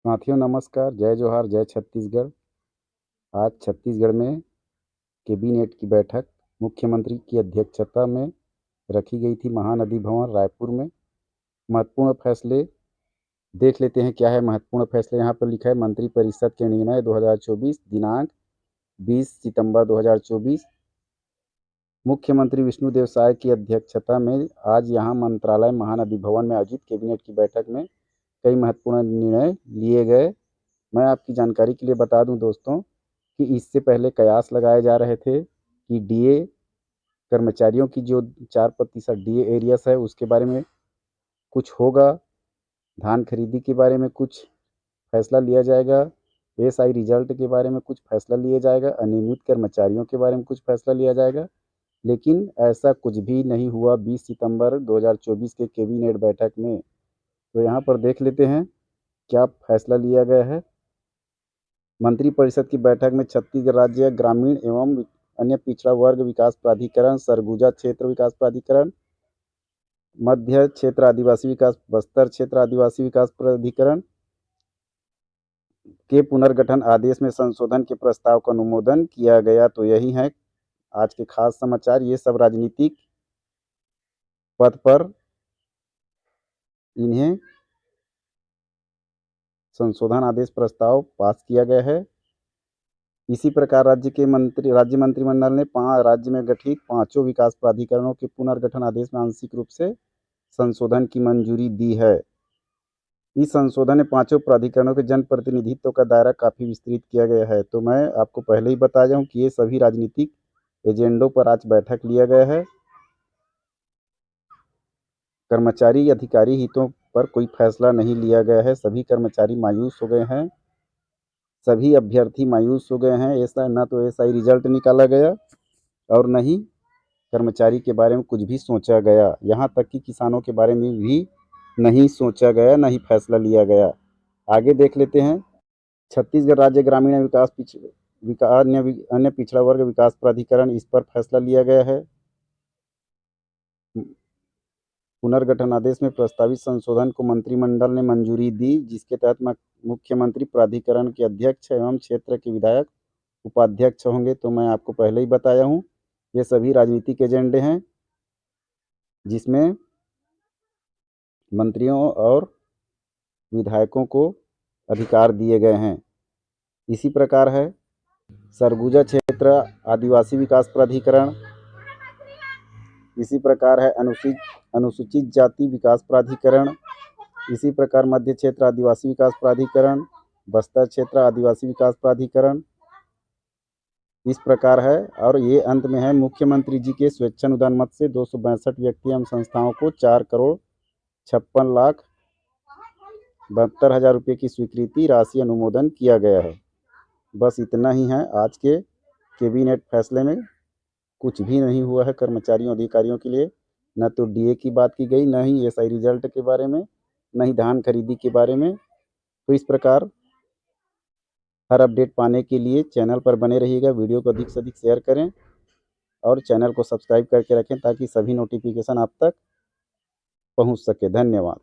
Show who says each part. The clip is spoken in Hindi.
Speaker 1: साथियों नमस्कार, जय जोहार, जय छत्तीसगढ़। आज छत्तीसगढ़ में कैबिनेट की बैठक मुख्यमंत्री की अध्यक्षता में रखी गई थी महानदी भवन रायपुर में। महत्वपूर्ण फैसले देख लेते हैं क्या है महत्वपूर्ण फैसले। यहाँ पर लिखा है मंत्रिपरिषद के निर्णय 2024 दिनांक 20 सितंबर 2024। मुख्यमंत्री विष्णुदेव साय की अध्यक्षता में आज यहाँ मंत्रालय महानदी भवन में आयोजित कैबिनेट की बैठक में कई महत्वपूर्ण निर्णय लिए गए। मैं आपकी जानकारी के लिए बता दूं दोस्तों कि इससे पहले कयास लगाए जा रहे थे कि डीए कर्मचारियों की जो 4% डीए एरियस है उसके बारे में कुछ होगा, धान खरीदी के बारे में कुछ फैसला लिया जाएगा, एसआई रिजल्ट के बारे में कुछ फैसला लिया जाएगा, अनियमित कर्मचारियों के बारे में कुछ फैसला लिया जाएगा। लेकिन ऐसा कुछ भी नहीं हुआ 20 सितंबर 2024 के कैबिनेट बैठक में। तो यहाँ पर देख लेते हैं क्या फैसला लिया गया है। मंत्रिपरिषद की बैठक में छत्तीसगढ़ राज्य ग्रामीण एवं अन्य पिछड़ा वर्ग विकास प्राधिकरण, सरगुजा क्षेत्र विकास प्राधिकरण, मध्य क्षेत्र आदिवासी विकास, बस्तर क्षेत्र आदिवासी विकास प्राधिकरण के पुनर्गठन आदेश में संशोधन के प्रस्ताव का अनुमोदन किया गया। तो यही है आज के खास समाचार। ये सब राजनीतिक पद पर इन्हें संशोधन आदेश प्रस्ताव पास किया गया है। इसी प्रकार राज्य मंत्रिमंडल ने राज्य में गठित पांचों विकास प्राधिकरणों के पुनर्गठन आदेश में आंशिक रूप से संशोधन की मंजूरी दी है। इस संशोधन में पांचों प्राधिकरणों के जनप्रतिनिधित्व का दायरा काफ़ी विस्तृत किया गया है। तो मैं आपको पहले ही बता जाऊं कि ये सभी राजनीतिक एजेंडों पर आज बैठक लिया गया है। कर्मचारी अधिकारी हितों पर कोई फैसला नहीं लिया गया है। सभी कर्मचारी मायूस हो गए हैं, सभी अभ्यर्थी मायूस हो गए हैं। ऐसा ना तो एसआई रिजल्ट निकाला गया और न ही कर्मचारी के बारे में कुछ भी सोचा गया। यहाँ तक कि किसानों के बारे में भी नहीं सोचा गया, न ही फैसला लिया गया। आगे देख लेते हैं। छत्तीसगढ़ राज्य ग्रामीण विकास अन्य पिछड़ा वर्ग विकास प्राधिकरण, इस पर फैसला लिया गया है। पुनर्गठन आदेश में प्रस्तावित संशोधन को मंत्रिमंडल ने मंजूरी दी, जिसके तहत मुख्यमंत्री प्राधिकरण के अध्यक्ष एवं क्षेत्र के विधायक उपाध्यक्ष होंगे। तो मैं आपको पहले ही बताया हूँ ये सभी राजनीतिक एजेंडे हैं जिसमें मंत्रियों और विधायकों को अधिकार दिए गए हैं। इसी प्रकार है सरगुजा क्षेत्र आदिवासी विकास प्राधिकरण, इसी प्रकार है अनुसूचित जाति विकास प्राधिकरण, इसी प्रकार मध्य क्षेत्र आदिवासी विकास प्राधिकरण, बस्तर क्षेत्र आदिवासी विकास प्राधिकरण, इस प्रकार है। और ये अंत में है मुख्यमंत्री जी के स्वेच्छानुदान मत से 262 व्यक्ति एवं संस्थाओं को 4,56,72,000 रुपये की स्वीकृति राशि अनुमोदन किया गया है। बस इतना ही है आज के कैबिनेट फैसले में। कुछ भी नहीं हुआ है कर्मचारियों अधिकारियों के लिए। न तो डीए की बात की गई, न ही एसआई रिजल्ट के बारे में, न ही धान खरीदी के बारे में। तो इस प्रकार हर अपडेट पाने के लिए चैनल पर बने रहिएगा। वीडियो को अधिक से अधिक शेयर करें और चैनल को सब्सक्राइब करके रखें ताकि सभी नोटिफिकेशन आप तक पहुंच सके। धन्यवाद।